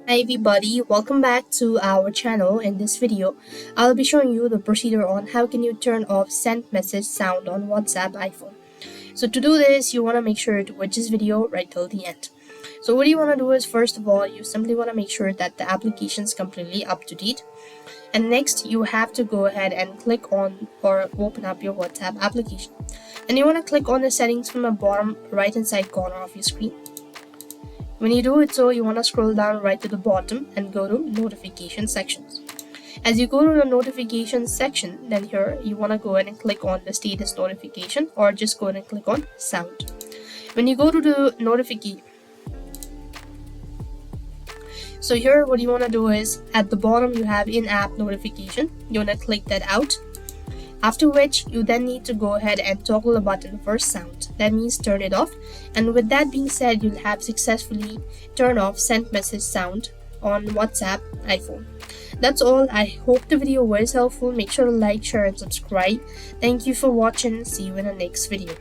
Hi everybody, welcome back to our channel. In this video, I'll be showing you the procedure on how can you turn off send message sound on WhatsApp iPhone. So to do this, you want to make sure to watch this video right till the end. So what you want to do is, first of all, you simply want to make sure that the application is completely up to date. And next, you have to go ahead and click on or open up your WhatsApp application. And you want to click on the settings from the bottom right hand side corner of your screen. When you do it so, you want to scroll down right to the bottom and go to notification sections. As you go to the notification section, then here you want to go ahead and click on the status notification or just go ahead and click on sound. When you go to the notification, so here what you want to do is at the bottom you have in-app notification. You want to click that out. After which, you then need to go ahead and toggle the button for sound. That means turn it off. And with that being said, you'll have successfully turned off send message sound on WhatsApp iPhone. That's all. I hope the video was helpful. Make sure to like, share, and subscribe. Thank you for watching. See you in the next video.